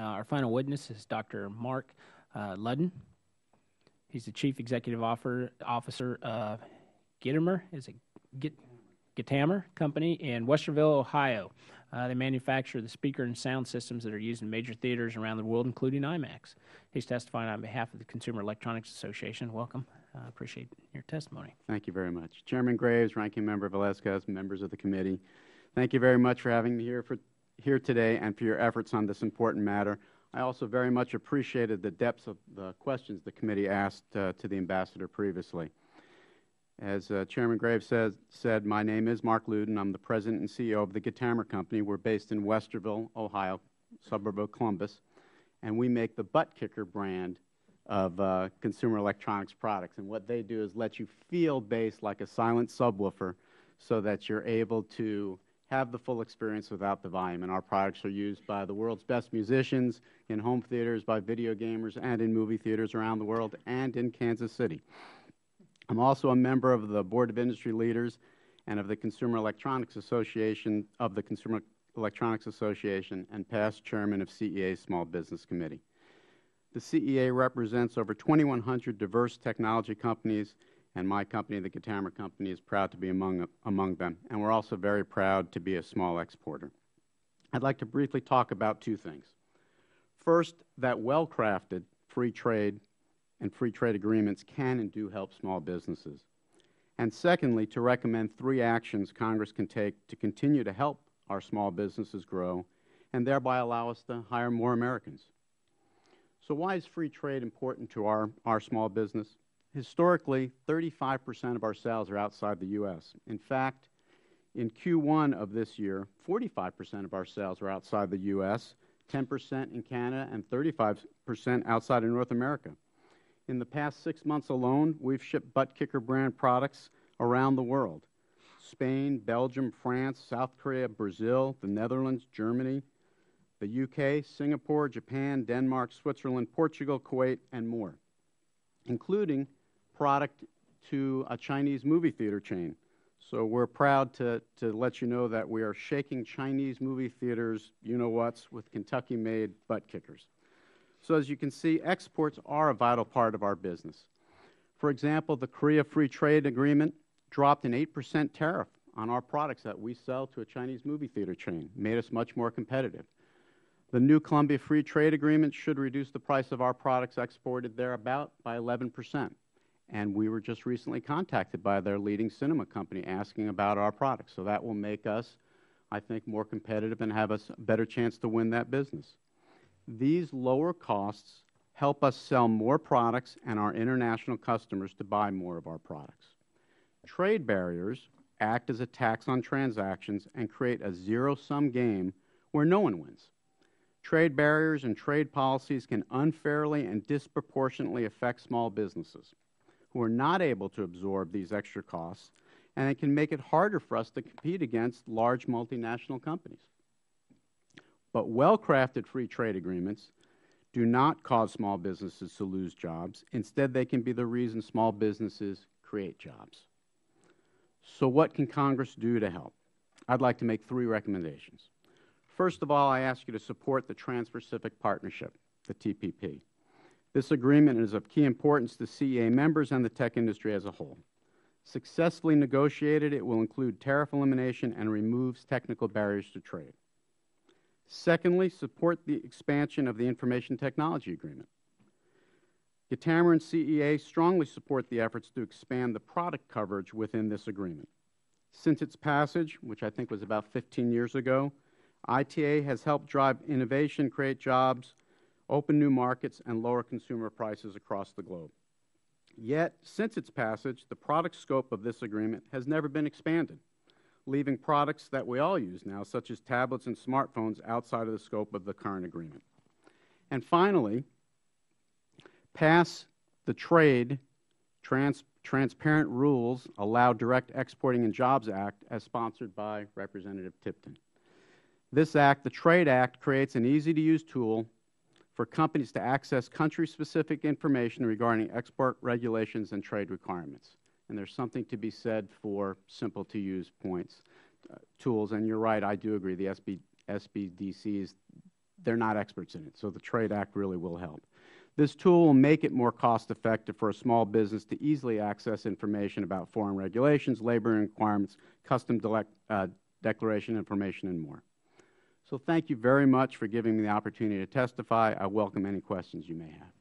Our final witness is Dr. Mark Luden. He's the Chief Executive Officer of Githammer Company in Westerville, Ohio. They manufacture the speaker and sound systems that are used in major theaters around the world, including IMAX. He's testifying on behalf of the Consumer Electronics Association. Welcome. I appreciate your testimony. Thank you very much. Chairman Graves, Ranking Member Velazquez, members of the committee, thank you very much for having me here today and for your efforts on this important matter. I also very much appreciated the depths of the questions the committee asked to the ambassador previously. As Chairman Graves said, my name is Mark Luden. I'm the president and CEO of the Githammer Company. We're based in Westerville, Ohio, suburb of Columbus, and we make the butt kicker brand of consumer electronics products. And what they do is let you feel bass like a silent subwoofer so that you're able to have the full experience without the volume. And our products are used by the world's best musicians, in home theaters, by video gamers, and in movie theaters around the world, and in Kansas City. I'm also a member of the Board of Industry Leaders and of the Consumer Electronics Association, and past chairman of CEA's Small Business Committee. The CEA represents over 2,100 diverse technology companies, and my company, the Githammer Company, is proud to be among them. And we're also very proud to be a small exporter. I'd like to briefly talk about two things. First, that well-crafted free trade and free trade agreements can and do help small businesses. And secondly, to recommend three actions Congress can take to continue to help our small businesses grow and thereby allow us to hire more Americans. So why is free trade important to our small business? Historically, 35% of our sales are outside the U.S. In fact, in Q1 of this year, 45% of our sales were outside the U.S., 10% in Canada, and 35% outside of North America. In the past 6 months alone, we've shipped butt kicker brand products around the world. Spain, Belgium, France, South Korea, Brazil, the Netherlands, Germany, the UK, Singapore, Japan, Denmark, Switzerland, Portugal, Kuwait, and more, including product to a Chinese movie theater chain. So we're proud to let you know that we are shaking Chinese movie theaters, you-know-whats, with Kentucky-made butt kickers. So as you can see, exports are a vital part of our business. For example, the Korea Free Trade Agreement dropped an 8% tariff on our products that we sell to a Chinese movie theater chain, made us much more competitive. The new Colombia Free Trade Agreement should reduce the price of our products exported there by 11%. And we were just recently contacted by their leading cinema company asking about our products. So that will make us, I think, more competitive and have us a better chance to win that business. These lower costs help us sell more products and our international customers to buy more of our products. Trade barriers act as a tax on transactions and create a zero-sum game where no one wins. Trade barriers and trade policies can unfairly and disproportionately affect small businesses who are not able to absorb these extra costs, and it can make it harder for us to compete against large multinational companies. But well-crafted free trade agreements do not cause small businesses to lose jobs. Instead, they can be the reason small businesses create jobs. So what can Congress do to help? I'd like to make three recommendations. First of all, I ask you to support the Trans-Pacific Partnership, the TPP. This agreement is of key importance to CEA members and the tech industry as a whole. Successfully negotiated, it will include tariff elimination and removes technical barriers to trade. Secondly, support the expansion of the Information Technology Agreement. Githammer and CEA strongly support the efforts to expand the product coverage within this agreement. Since its passage, which I think was about 15 years ago, ITA has helped drive innovation, create jobs, open new markets, and lower consumer prices across the globe. Yet, since its passage, the product scope of this agreement has never been expanded, leaving products that we all use now, such as tablets and smartphones, outside of the scope of the current agreement. And finally, pass the Transparent Rules Allow Direct Exporting and Jobs Act, as sponsored by Representative Tipton. This act, the Trade Act, creates an easy-to-use tool for companies to access country-specific information regarding export regulations and trade requirements. And there's something to be said for simple-to-use tools. And you're right, I do agree. The SBDCs, they're not experts in it. So the Trade Act really will help. This tool will make it more cost-effective for a small business to easily access information about foreign regulations, labor requirements, custom declaration information, and more. So thank you very much for giving me the opportunity to testify. I welcome any questions you may have.